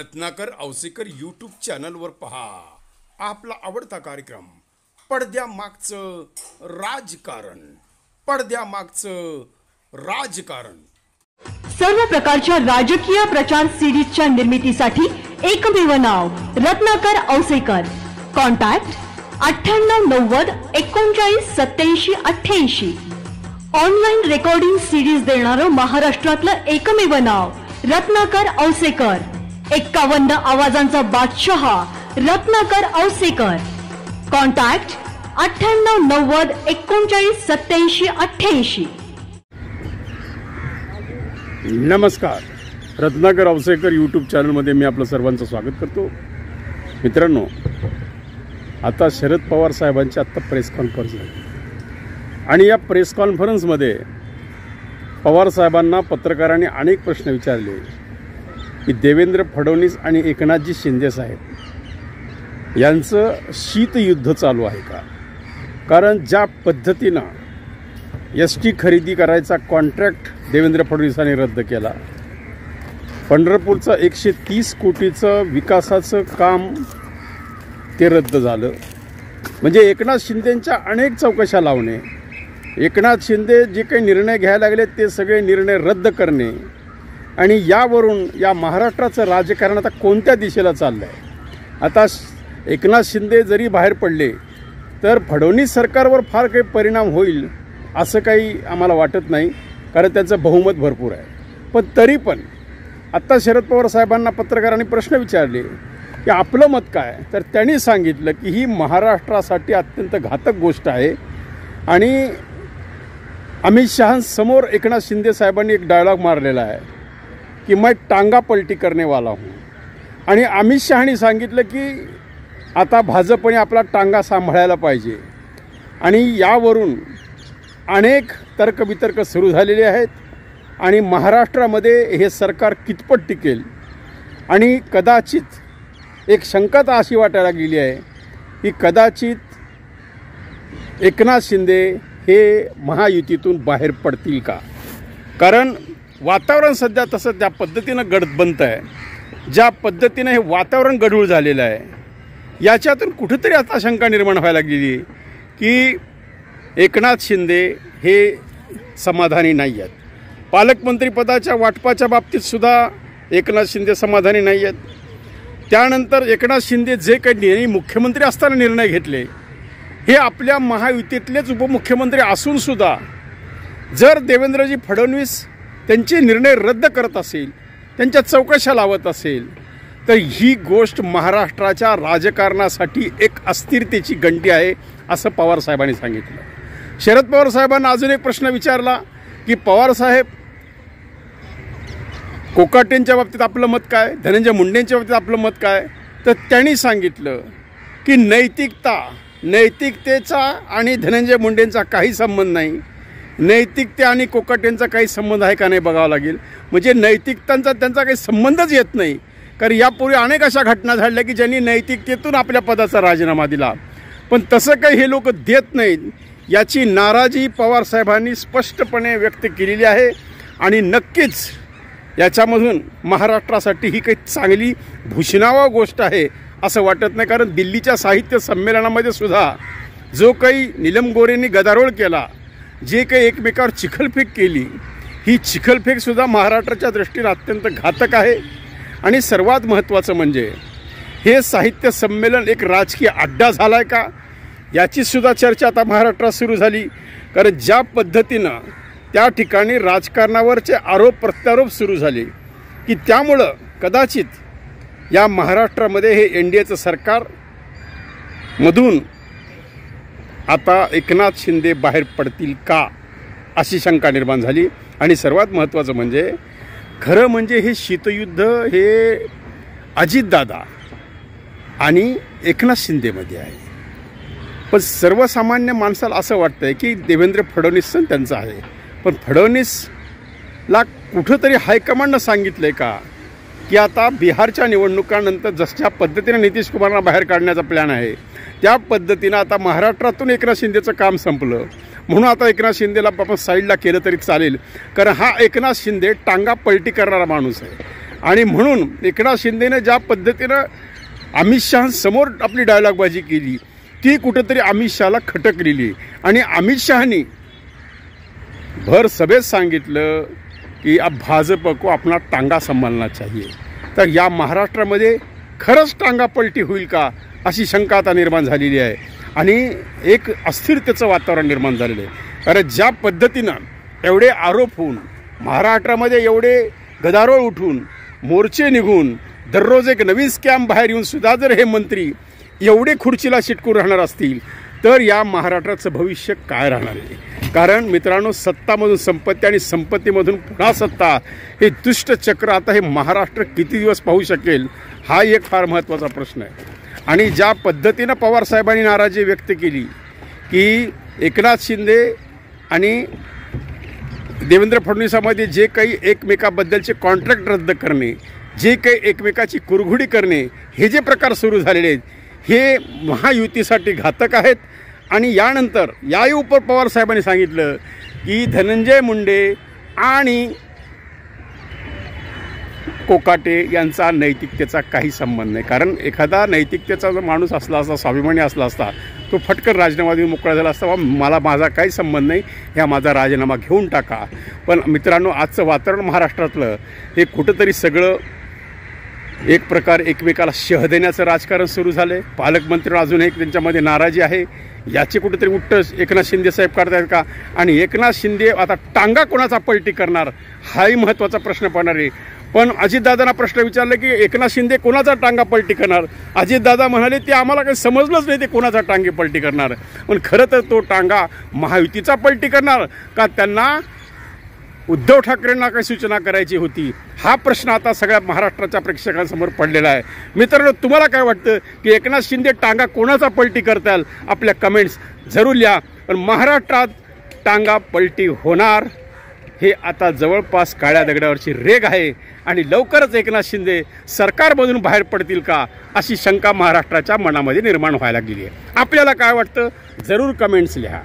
Ratnakar Ausekar YouTube चॅनलवर पहा आपला आवडता कार्यक्रम पडद्यामागचं राजकारण. पडद्यामागचं राजकारण. सर्व प्रकारच्या राजकीय प्रचार सिरीजच्या निर्मितीसाठी एकमेव नाव Ratnakar Ausekar. Contact 9890 39 87 88. Online recording series देणारं महाराष्ट्रातलं एकमेव नाव रत्नाकर औसेकर. 51 आवाजांचा बादशाह रत्नाकर औसेकर. कॉन्टॅक्ट 9890 39 87 88. नमस्कार. रत्नाकर औसेकर यूट्यूब चॅनलमध्ये मी आपलं सर्वांचं स्वागत करतो. मित्रांनो, आता शरद पवार साहेबांची आत्ता प्रेस कॉन्फरन्स झाली आणि या प्रेस कॉन्फरन्समध्ये पवार साहेबांना पत्रकारांनी अनेक प्रश्न विचारले की देवेंद्र फडणवीस आणि एकनाथजी शिंदे साहेब यांचं शीतयुद्ध चालू आहे का? कारण ज्या पद्धतीनं एसटी खरेदी करायचा कॉन्ट्रॅक्ट देवेंद्र फडणवीसांनी रद्द केला, पंढरपूरचं 130 कोटीचं विकासाचं काम ते रद्द झालं, म्हणजे एकनाथ शिंदेंच्या अनेक चौकशा लावणे, एकनाथ शिंदे जे काही निर्णय घ्यायला लागले ते सगळे निर्णय रद्द करणे आणि यावरून या महाराष्ट्राचं राजकारण आता कोणत्या दिशेला चाललं आहे. आता एकनाथ शिंदे जरी बाहेर पडले तर फडणवीस सरकारवर फार काही परिणाम होईल असं काही आम्हाला वाटत नाही, कारण त्यांचं बहुमत भरपूर आहे. पण तरी पण आत्ता शरद पवार साहेबांना पत्रकारांनी प्रश्न विचारले की आपलं मत काय, तर त्यांनी सांगितलं की ही महाराष्ट्रासाठी अत्यंत घातक गोष्ट आहे. आणि अमित शहांसमोर एकनाथ शिंदे साहेबांनी एक डायलॉग मारलेला आहे की मैं टांगा पलटी करने वाला हूँ. आणि अमित शहानी सांगितलं की आता भाजपने आपला टांगा सांभाळायला पाहिजे. आणि यावरून अनेक तर्कवितर्क सुरू झालेले आहेत आणि महाराष्ट्रामध्ये हे सरकार कितपत टिकेल. आणि कदाचित एक शंका अशी वाटायला गेली आहे की कदाचित एकनाथ शिंदे हे महायुतीतून बाहेर पडतील का? कारण वातावरण सध्या तसं त्या पद्धतीनं बनतं आहे, ज्या पद्धतीनं हे वातावरण गढूळ झालेलं आहे, याच्यातून कुठेतरी आता शंका निर्माण व्हायला गेली की एकनाथ शिंदे हे समाधानी नाही आहेत. पालकमंत्रीपदाच्या वाटपाच्या बाबतीतसुद्धा एकनाथ शिंदे समाधानी नाही आहेत. त्यानंतर एकनाथ शिंदे जे काही मुख्यमंत्री असताना निर्णय घेतले, हे आपल्या महायुतीतलेच उपमुख्यमंत्री असूनसुद्धा जर देवेंद्रजी फडणवीस त्यांचे निर्णय रद्द करत असेल, त्यांच्या चौकशा लावत असेल, तर ही गोष्ट महाराष्ट्राच्या राजकारणासाठी एक अस्थिरतेची घंटी आहे असं पवार साहेबांनी सांगितलं. शरद पवार साहेबांना अजून एक प्रश्न विचारला की पवार साहेब, कोकाटेंच्या बाबतीत आपलं मत काय, धनंजय मुंडेंच्या बाबतीत आपलं मत काय? तर त्यांनी सांगितलं की नैतिकतेचा आणि धनंजय मुंडेंचा काही संबंध नाही, नैतिकते आणि कोकाटेंचा काही संबंध आहे का नाही बघावं लागेल. म्हणजे नैतिकतांचा त्यांचा काही संबंधच येत नाही, कारण यापूर्वी अनेक अशा घटना झाल्या की ज्यांनी नैतिकतेतून आपल्या पदाचा राजीनामा दिला, पण तसं काही हे लोक देत नाहीत. याची नाराजी पवार साहेबांनी स्पष्टपणे व्यक्त केलेली आहे. आणि नक्कीच याच्यामधून महाराष्ट्रासाठी ही काही चांगली भूषणावा गोष्ट आहे असं वाटत नाही. कारण दिल्लीच्या साहित्य संमेलनामध्ये सुद्धा जो काही नीलम गोरेंनी गदारोळ केला, जे काही एकमेकावर चिखलफेक केली, ही चिखलफेकसुद्धा महाराष्ट्राच्या दृष्टीने अत्यंत घातक आहे. आणि सर्वात महत्त्वाचं म्हणजे हे साहित्य संमेलन एक राजकीय अड्डा झाला आहे का, याचीसुद्धा चर्चा आता महाराष्ट्रात सुरू झाली. कारण ज्या पद्धतीनं त्या ठिकाणी राजकारणावरचे आरोप प्रत्यारोप सुरू झाले की त्यामुळं कदाचित या महाराष्ट्रामध्ये हे NDAचं सरकार मधून आता एकनाथ शिंदे बाहेर पडतील का अशी शंका निर्माण झाली. आणि सर्वात महत्त्वाचं म्हणजे खरं म्हणजे हे शीतयुद्ध हे अजितदादा आणि एकनाथ शिंदेमध्ये आहे. पण सर्वसामान्य माणसाला असं वाटतं आहे की देवेंद्र फडणवीस त्यांचं आहे, पण फडणवीसला कुठंतरी हायकमांडनं सांगितलं आहे का की आता बिहारच्या निवडणुकांनंतर जशा पद्धतीने नितीश कुमारला बाहेर काढण्याचा प्लॅन आहे, त्या पद्धतीनं आता महाराष्ट्रातून एकनाथ शिंदेचं काम संपलं, म्हणून आता एकनाथ शिंदेला आपण साईडला केलं तरी चालेल. कारण हा एकनाथ शिंदे टांगा पलटी करणारा माणूस आहे आणि म्हणून एकनाथ शिंदेने ज्या पद्धतीनं अमित शहांसमोर आपली डायलॉगबाजी केली ती कुठेतरी अमित शहाला खटकलेली आणि अमित शहानी भर सभेत सांगितलं की अब भाजपा को अपना टांगा संभालना चाहिए। तर या महाराष्ट्रामध्ये खरंच टांगा पलटी होईल का अशी शंका आता निर्माण झालेली आहे आणि एक अस्थिरतेचं वातावरण निर्माण झालेलं आहे। कारण ज्या पद्धतीनं एवढे आरोप होऊन महाराष्ट्रामध्ये एवढे गदारोळ उठून मोर्चे निघून दररोज एक नवीन स्कॅम बाहेर येऊन सुद्धा जर हे मंत्री एवढे खुर्चीला चिटकून राहणार असतील तर या महाराष्ट्राचं भविष्य काय राहणार आहे। कारण मित्रांनो, सत्तामधून संपत्ती आणि संपत्तीमधून पुन्हा सत्ता हे दुष्ट चक्र आता हे महाराष्ट्र किती दिवस पाहू शकेल हा एक फार महत्त्वाचा प्रश्न आहे। आणि ज्या पद्धतीनं पवारसाहेबांनी नाराजी व्यक्त केली की एकनाथ शिंदे आणि देवेंद्र फडणवीसांमध्ये जे काही एकमेकाबद्दलचे कॉन्ट्रॅक्ट रद्द करणे, जे काही एकमेकाची कुरघुडी करणे, हे जे प्रकार सुरू झालेले आहेत हे महायुतीसाठी घातक आहेत। आणि यानंतर याही उपर पवारसाहेबांनी सांगितलं की धनंजय मुंडे आणि कोकाटे यांचा नैतिकतेचा काही संबंध नाही। कारण एखादा नैतिकतेचा जो माणूस असला असता, स्वाभिमानी असला असता, तो फटकन राजीनामा देऊन मोकळा झाला असता, मला माझा काही संबंध नाही, ह्या माझा राजीनामा घेऊन टाका। पण मित्रांनो, आजचं वातावरण महाराष्ट्रातलं हे कुठंतरी सगळं एक प्रकार एकमेकाला शह देण्याचं राजकारण सुरू झालं आहे। पालकमंत्री अजून एक त्यांच्यामध्ये नाराजी आहे, याची कुठेतरी उत्तर एकनाथ शिंदे साहेब काढतायत का? आणि एकनाथ शिंदे आता टांगा कोणाचा पलटी करणार हाही महत्त्वाचा प्रश्न पडणार आहे। पण अजितदादांना प्रश्न विचारला की एकनाथ शिंदे कोणाचा टांगा पलटी करणार? अजितदादा म्हणाले ते आम्हाला काही समजलंच नाही ते कोणाचा टांगे पलटी करणार। पण खरं तर तो टांगा महायुतीचा पलटी करणार का त्यांना उद्धव ठाकरेंना काही सूचना करायची होती? हा प्रश्न आता सगळ्या महाराष्ट्राच्या प्रेक्षकांसमोर पडलेला आहे। मित्रांनो, तुम्हाला काय वाटतं की एकनाथ शिंदे टांगा कोणाचा पलटी करताल? आपल्या कमेंट्स जरूर लिहा। पण महाराष्ट्रात टांगा पलटी होणार हे आता जवळपास काळ्या दगडावरची रेघ आहे आणि लवकरच एकनाथ शिंदे सरकारमधून बाहेर पडतील का अशी शंका महाराष्ट्राच्या मनामध्ये निर्माण व्हायला लागलेली आहे। आपल्याला काय वाटतं जरूर कमेंट्स लिहा।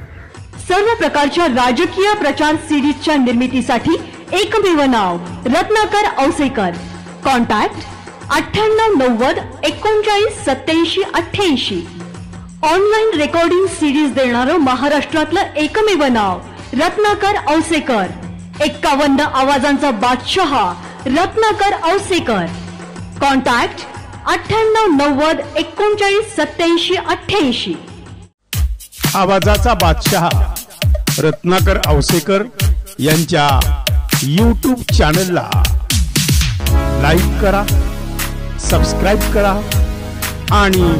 सर्व प्रकारच्या राजकीय प्रचार सीडीजच्या निर्मितीसाठी एकमेव नाव Ratnakar Ausekar. Contact 9890 39 87 88। Online recording CDs देणारं महाराष्ट्रातलं एकमेव नाव रत्नाकर औसेकर। 51 आवाजांचा बादशाह रत्नाकर औसेकर। कॉन्टॅक्ट 9890 39 87 88। आवाजाचा बादशाह रत्नाकर औसेकर यांच्या यूट्यूब चॅनलला लाईक करा, सबस्क्राईब करा आणि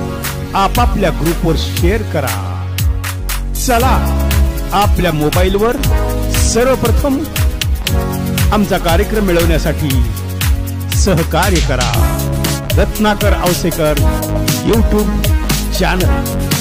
आपापल्या ग्रुपवर शेअर करा। चला, आपल्या मोबाईलवर सर्वप्रथम आमचा कार्यक्रम मिळवण्यासाठी सहकार्य करा। Ratnakar Ausekar YouTube channel.